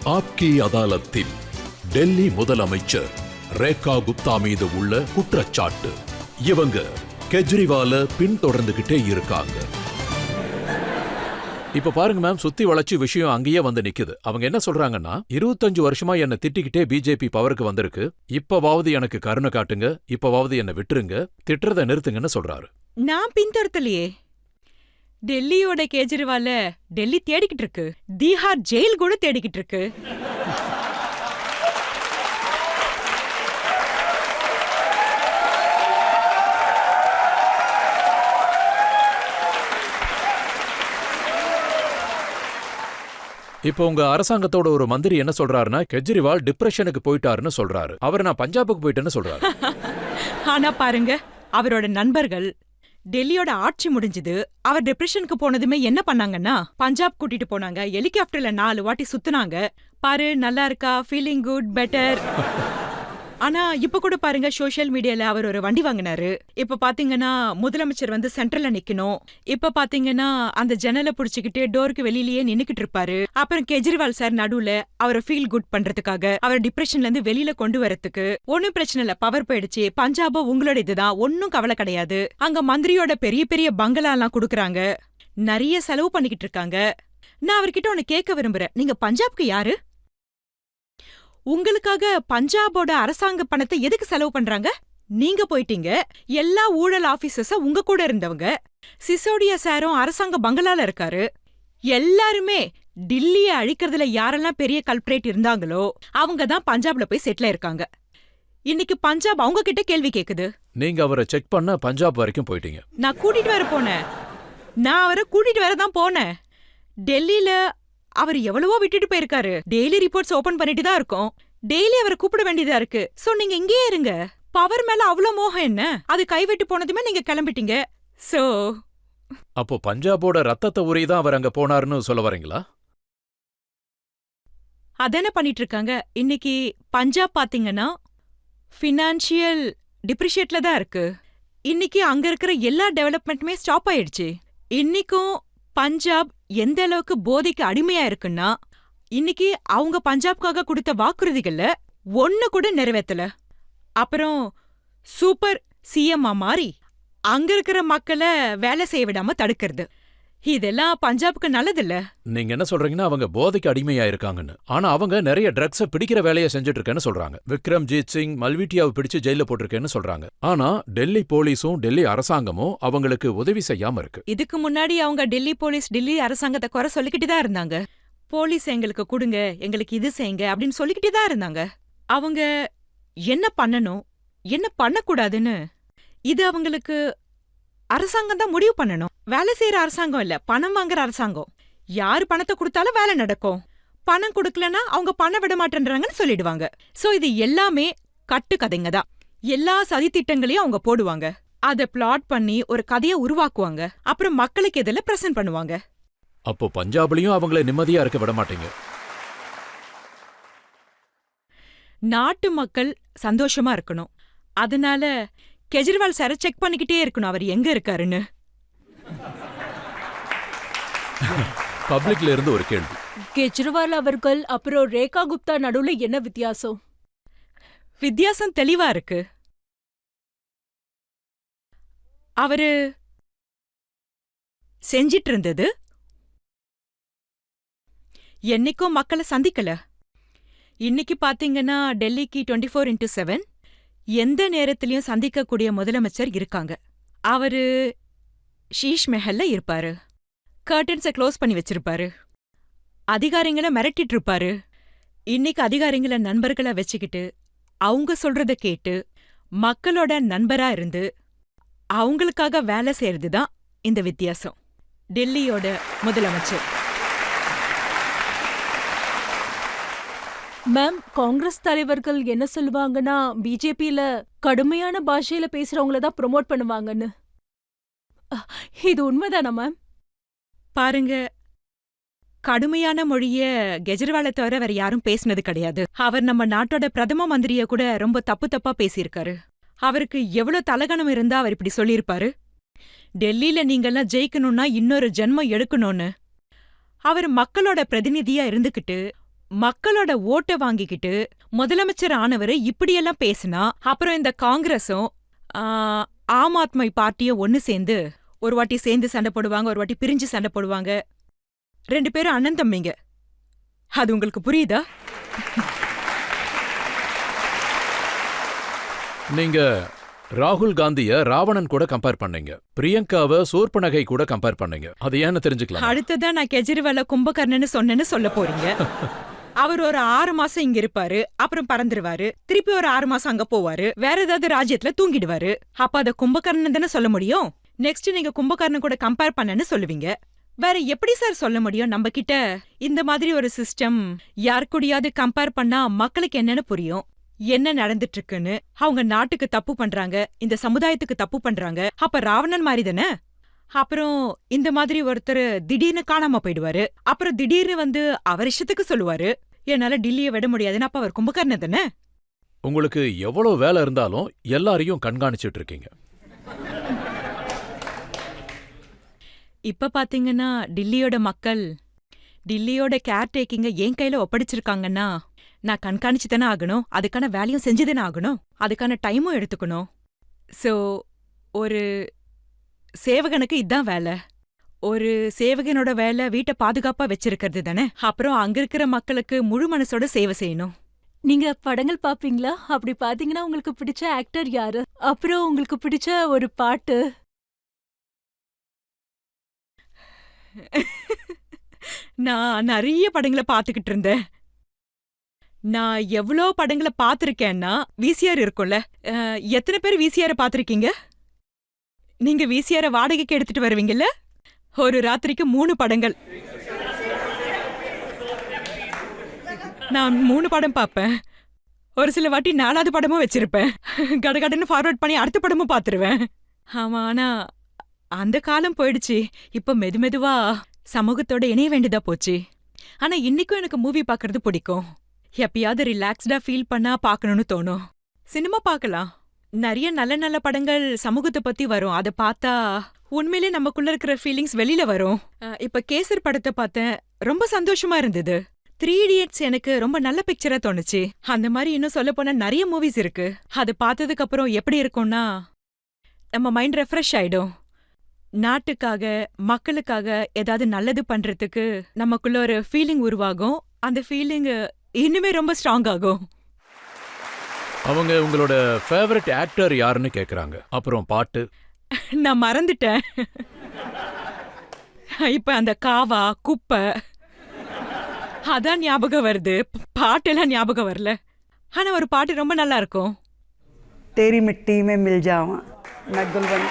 ஆப்கி அதாலத்தில் டெல்லி முதலமைச்சர் ரேகா குப்தா மீது உள்ள குற்றச்சாட்டு. இவங்க கெஜ்ரிவால பின்தொடர்ந்துகிட்டே இருக்காங்க. இப்ப பாருங்க மேம், சுத்தி வளைச்சு விஷயம் அங்கேயே வந்து நிக்குது. அவங்க என்ன சொல்றாங்கன்னா, 25 வருஷமா என்ன திட்டிக்கிட்டே பிஜேபி பவருக்கு வந்திருக்கு, இப்பவாவது எனக்கு கருணை காட்டுங்க, இப்பவாவது என்ன விட்டுருங்க, திட்டுறத நிறுத்துங்கன்னு சொல்றாரு. நான் பின்தொடர்த்தலையே. டெல்லியோட கேஜ்ரிவால டெல்லி தேடிக்கிட்டு இருக்கு, தீஹார் ஜெயில் கூட தேடிக்கிட்டு இருக்கு. இப்போ உங்க அரசாங்கத்தோட ஒரு மந்திரி என்ன சொல்றாருன்னா, கெஜ்ரிவால் டிப்ரெஷனுக்கு போயிட்டாருன்னு சொல்றாரு. அவர் நான் பஞ்சாபுக்கு போயிட்டேன்னு சொல்றாரு. ஆனா பாருங்க, அவரோட நண்பர்கள் டெல்லியோட ஆட்சி முடிஞ்சது, அவர் டிப்ரெஷனுக்கு போனதுமே என்ன பண்ணாங்கன்னா, பஞ்சாப் கூட்டிட்டு போனாங்க, ஹெலிகாப்டர்ல 4 வாட்டி சுத்துனாங்க. பாரு நல்லா இருக்கா, ஃபீலிங் குட், பெட்டர். ஆனா இப்ப கூட பாருங்க, சோஷியல் மீடியால அவர் ஒரு வண்டி வாங்கினாரு. இப்ப பாத்தீங்கன்னா முதலமைச்சர் வந்து சென்ட்ரல்ல நிக்கணும். இப்ப பாத்தீங்கன்னா அந்த ஜன்னலை புடிச்சுக்கிட்டு டோருக்கு வெளியிலேயே நின்னுக்கிட்டு இருப்பாரு. அப்புறம் கெஜ்ரிவால் சார் நடுவுல அவரை ஃபீல் குட் பண்றதுக்காக, அவர் டிப்ரெஷன்ல இருந்து வெளியில கொண்டு வரதுக்கு, ஒன்னும் பிரச்சனை இல்ல, பவர் போயிடுச்சு, பஞ்சாபோ உங்களோட இதுதான், ஒன்னும் கவலை கிடையாது, அங்க மந்திரியோட பெரிய பெரிய பங்களா எல்லாம் குடுக்கறாங்க, நிறைய செலவு பண்ணிக்கிட்டு இருக்காங்க. நான் அவர்கிட்ட ஒன்னு கேட்க விரும்புறேன், நீங்க பஞ்சாப்க்கு யாரு? உங்களுக்காக பஞ்சாபோட அரசாங்க பணத்தை எதுக்கு செலவு பண்றாங்க? நீங்க போயிட்டீங்க, எல்லா ஊழல் ஆபீசர்ஸ உங்க கூட இருந்தவங்க, சிசோடியா சாரும் அரசாங்க பங்களால இருக்காரு. எல்லாருமே டில்லிய அழிக்கிறதுல யாரெல்லாம் பெரிய கல்பிரேட் இருந்தாங்களோ அவங்க தான் பஞ்சாப்ல போய் செட்டில் இருக்காங்க. இன்னைக்கு பஞ்சாப் அவங்க கிட்ட கேள்வி கேக்குது. நீங்க அவரை செக் பண்ண பஞ்சாப் வரைக்கும் போயிட்டீங்க. நான் கூட்டிட்டு வர போனேன், நான் அவரை கூட்டிட்டு வரதான் போனேன். டெல்லியில அவர் எவ்வளவோ விட்டுட்டு போயிருக்காரு. டெய்லி ரிப்போர்ட்ஸ் ஓபன் பண்ணிட்டு தான் இருக்கோம். டெய்லி அவரை கூப்பிட வேண்டியதா இருக்கு. சோ நீங்க இங்கேயே இருங்க. பவர் மேல அவ்வளவு மோகம் என்ன? அது கைவிட்டு போனதுமே நீங்க கிளம்பிட்டீங்க. சோ அப்போ பஞ்சாபோட ரத்தத்தை உரிதான் அவர் அங்க போனாருன்னு சொல்ல வரீங்களா? அதென்ன பண்ணிட்டு இருக்காங்க. இன்னைக்கு பஞ்சாப் பாத்தீங்கன்னா ஃபினான்ஷியல் டிப்ரிஷியேட்ல தான் இருக்கு. இன்னைக்கு அங்க இருக்கிற எல்லா டெவலப்மெண்ட்டுமே ஸ்டாப் ஆயிடுச்சு. இன்னைக்கும் பஞ்சாப் எந்த அளவுக்கு போதைக்கு அடிமையா இருக்குன்னா, இன்னைக்கு அவங்க பஞ்சாப்காக கொடுத்த வாக்குறுதிகள்ல ஒன்னு கூட நிறைவேற்றல. அப்புறம் சூப்பர் சிஎம்மா மாறி அங்க இருக்கிற மக்களை வேலை செய்ய விடாம தடுக்கிறது, இதெல்லாம் பஞ்சாப்க்கு நல்லதில்ல. நீங்க என்ன சொல்றீங்கன்னா, அவங்க போதைக்கு அடிமையா இருக்காங்கன்னு. ஆனா அவங்க நிறைய ட்ரக்ஸ பிடிக்கிற வேலையை செஞ்சுட்டு இருக்கேன்னு சொல்றாங்க. விக்ரம்ஜீத் சிங் மல்விட்டியாவை பிடிச்சு ஜெயில போட்டிருக்கேன்னு சொல்றாங்க. ஆனா டெல்லி போலீஸும் டெல்லி அரசாங்கமும் அவங்களுக்கு உதவி செய்யாம இருக்கு. இதுக்கு முன்னாடி அவங்க டெல்லி போலீஸ் டெல்லி அரசாங்கத்தை குறை சொல்லிக்கிட்டு தான் இருந்தாங்க. போலீஸ் எங்களுக்கு கொடுங்க, எங்களுக்கு இது செய்யுங்க அப்படின்னு சொல்லிக்கிட்டே தான் இருந்தாங்க. அவங்க என்ன பண்ணணும், என்ன பண்ணக்கூடாதுன்னு இது அவங்களுக்கு அரசாங்கம் தான் முடிவு பண்ணணும். வேலை செய்யற அரசாங்கம் இல்ல, பணம் வாங்குற அரசாங்கம். யாரு பணத்தை கொடுத்தாலும் வேலை நடக்கும். பணம் கொடுக்கலன்னா அவங்க பணம் விட மாட்டேன்றாங்கன்னு சொல்லிடுவாங்க. சோ இது எல்லாமே கட்டு கதைங்க தான். எல்லா சதித்திட்டங்களையும் அவங்க போடுவாங்க, அத பிளாட் பண்ணி ஒரு கதையை உருவாக்குவாங்க, அப்புறம் மக்களுக்கு எதில பிரசன்ட் பண்ணுவாங்க. அப்போ பஞ்சாப்லயும் அவங்கள நிம்மதியா இருக்க விட மாட்டீங்க. நாட்டு மக்கள் சந்தோஷமா இருக்கணும். அதனால கெஜ்ரிவால் சார செக் பண்ணிக்கிட்டே இருக்கணும் அவர் எங்க இருக்காருன்னு. பப்ளிக்ல இருந்து ஒரு கேள்வி. கெஜ்ரிவால் அவர்கள் அப்புறம் ரேகா குப்தா நடுவுல என்ன வித்தியாசம்? வித்தியாசம் தெளிவா இருக்கு. அவரு செஞ்சிட்டு இருந்தது என்னைக்கும் மக்களை சந்திக்கல. இன்னைக்கு பாத்தீங்கன்னா டெல்லிக்கு 24x7 எந்த நேரத்திலையும் சந்திக்கக்கூடிய முதலமைச்சர் இருக்காங்க. அவரு ஷீஷ் மெஹல்ல இருப்பாரு, கர்டன்ஸை க்ளோஸ் பண்ணி வச்சிருப்பாரு, அதிகாரிங்களை மிரட்டிட்டு இருப்பாரு. இன்னைக்கு அதிகாரிங்களை நண்பர்களை வச்சுக்கிட்டு அவங்க சொல்றத கேட்டு மக்களோட நண்பரா இருந்து அவங்களுக்காக வேலை செய்யறதுதான் இந்த வித்தியாசம். டெல்லியோட முதலமைச்சர். மேம், காங்கிரஸ் தலைவர்கள் என்ன சொல்லுவாங்கன்னா, பிஜேபியில கடுமையான பாஷையில பேசுறவங்கள தான் ப்ரொமோட் பண்ணுவாங்கன்னு. இது உண்மைதானா மேம்? பாருங்க, கடுமையான மொழிய கெஜ்ரிவாலை தவிர வேற யாரும் பேசினது கிடையாது. அவர் நம்ம நாட்டோட பிரதம மந்திரிய கூட ரொம்ப தப்பு தப்பா பேசியிருக்காரு. அவருக்கு எவ்வளவு தலகணம் இருந்தா அவர் இப்படி சொல்லியிருப்பாரு? டெல்லியில நீங்கெல்லாம் ஜெயிக்கணும்னா இன்னொரு ஜென்மம் எடுக்கணும்னு. அவர் மக்களோட பிரதிநிதியா இருந்துகிட்டு மக்களோட ஓட்டை வாங்கிக்கிட்டு முதலமைச்சர் ஆனவரு இப்படியெல்லாம் பேசினா அப்புறம் இந்த காங்கிரஸும் ஆம் ஆத்மி பார்ட்டியும் ஒன்னு சேர்ந்து ஒரு வாட்டி சேர்ந்து சண்டை போடுவாங்க, ஒரு வாட்டி பிரிஞ்சு சண்டை போடுவாங்க. 2 பேரும் அண்ணன் தம்பிங்க. அது உங்களுக்கு புரியுதா? நீங்க ராகுல் காந்திய ராவணன் கூட கம்பேர் பண்ணீங்க, பிரியங்காவை சூர்பனகை கூட கம்பேர் பண்ணீங்க. அது ஏன்னு தெரிஞ்சுக்கலாம்? அடுத்ததான் நான் கெஜ்ரிவால கும்பகர்ணன்னு சொன்னேன்னு சொல்ல போறீங்க. அவர் ஒரு 6 மாசம் இங்க இருப்பாரு, அப்புறம் பறந்துருவாரு, திருப்பி ஒரு 6 மாசம் அங்க போவாரு, வேற ஏதாவது ராஜ்யத்துல தூங்கிடுவாரு. அப்ப அத கும்பகர்ணன் தானே சொல்ல முடியும். நெக்ஸ்ட் நீங்க கும்பகர்ணன் கூட கம்பேர் பண்ணன்னு சொல்லுவீங்க. வேற எப்படி சார் சொல்ல முடியும்? நம்ம கிட்ட இந்த மாதிரி ஒரு சிஸ்டம் யார் கூடயாவது கம்பேர் பண்ணா மக்களுக்கு என்னன்னு புரியும், என்ன நடந்துட்டு இருக்குன்னு. அவங்க நாட்டுக்கு தப்பு பண்றாங்க, இந்த சமுதாயத்துக்கு தப்பு பண்றாங்க. அப்ப ராவணன் மாதிரி தானே. அப்புறம் இந்த மாதிரி ஒருத்தர் திடீர்னு காணாம போயிடுவாரு, அப்புறம் திடீர்னு வந்து அவர் இஷ்டத்துக்கு சொல்லுவாரு, என்னால டில்லியை விட முடியாதுன்னு. அப்ப அவர் கும்பகர்ணன் தானே. உங்களுக்கு எவ்வளவு வேலை இருந்தாலும் எல்லாரையும் கண்காணிச்சிட்டு இருக்கீங்க. இப்ப பாத்தீங்கன்னா டில்லியோட மக்கள் டில்லியோட கேர் டேக்கிங்க என் கையில ஒப்படைச்சிருக்காங்கன்னா நான் கண்காணிச்சு தானே ஆகணும், அதுக்கான வேலையும் செஞ்சுதானே ஆகணும், அதுக்கான டைமும் எடுத்துக்கணும். சோ ஒரு சேவகனுக்கு இதான் வேலை. ஒரு சேவகனோட வேலை வீட்டை பாதுகாப்பா வச்சிருக்கிறது தானே. அப்புறம் அங்க இருக்கிற மக்களுக்கு முழு மனசோட சேவை செய்யணும். நீங்க படங்கள் பாப்பீங்களா? அப்படி பாத்தீங்கன்னா உங்களுக்கு பிடிச்ச ஆக்டர் யாரு? அப்புறம் உங்களுக்கு பிடிச்ச ஒரு பாட்டு? நான் நிறைய படங்களை பாத்துக்கிட்டு இருந்தேன். நான் எவ்வளோ படங்களை பாத்திருக்கேன்னா, விசிஆர் இருக்கும்ல, எத்தனை பேர் விசிஆரை பாத்திருக்கீங்க? நீங்க விசிஆர வாடகைக்கு எடுத்துட்டு வருவீங்கல்ல? ஒரு ராத்திரிக்கு 3 படங்கள். நான் 3 படம் பாப்பேன். ஒரு சில வாட்டி 4வது படமும் வச்சிருப்பேன். கடகடன்னு ஃபார்வர்ட் பண்ணி அடுத்த படமும் பாத்துருவேன். ஆமா, ஆனா அந்த காலம் போயிடுச்சு. இப்ப மெதுவா சமூகத்தோட இணைய வேண்டியதா போச்சு. ஆனா இன்னைக்கும் எனக்கு மூவி பாக்குறது பிடிக்கும். எப்பயாவது ரிலாக்ஸ்டா ஃபீல் பண்ணா பாக்கணும்னு தோணும். சினிமா பார்க்கலாம். நிறைய நல்ல நல்ல படங்கள் சமூகத்தை பத்தி வரும். அதை பார்த்தா உண்மையிலே நமக்குள்ள இருக்கிற ஃபீலிங்ஸ் வெளியில வரும். இப்ப கேசர் படத்தை பார்த்தேன், ரொம்ப சந்தோஷமா இருந்தது. 3 Idiots எனக்கு ரொம்ப நல்ல பிக்சரா தோணுச்சு. அந்த மாதிரி இன்னும் சொல்ல போனா நிறைய மூவிஸ் இருக்கு. அது பார்த்ததுக்கு அப்புறம் எப்படி இருக்கும்னா, நம்ம மைண்ட் ரெஃப்ரெஷ் ஆயிடும். நாட்டுக்காக மக்களுக்காக ஏதாவது நல்லது பண்றதுக்கு நமக்குள்ள ஒரு ஃபீலிங் உருவாகும். அந்த ஃபீலிங் இன்னுமே ரொம்ப ஸ்ட்ராங் ஆகும். அவங்க உங்களோட ஃபேவரட் ஆக்டர் யாருன்னு கேக்குறாங்க. அப்புறம் பாட்டு? நான் மறந்துட்டேன். இப்ப அந்த காவா குப்பை அதான் ஞாபகம் வருது, பாட்டெல்லாம் ஞாபகம் வரல. ஆனா ஒரு பாட்டு ரொம்ப நல்லா இருக்கும். तेरी मिट्टी में मिल जावा, मैं गुलवन।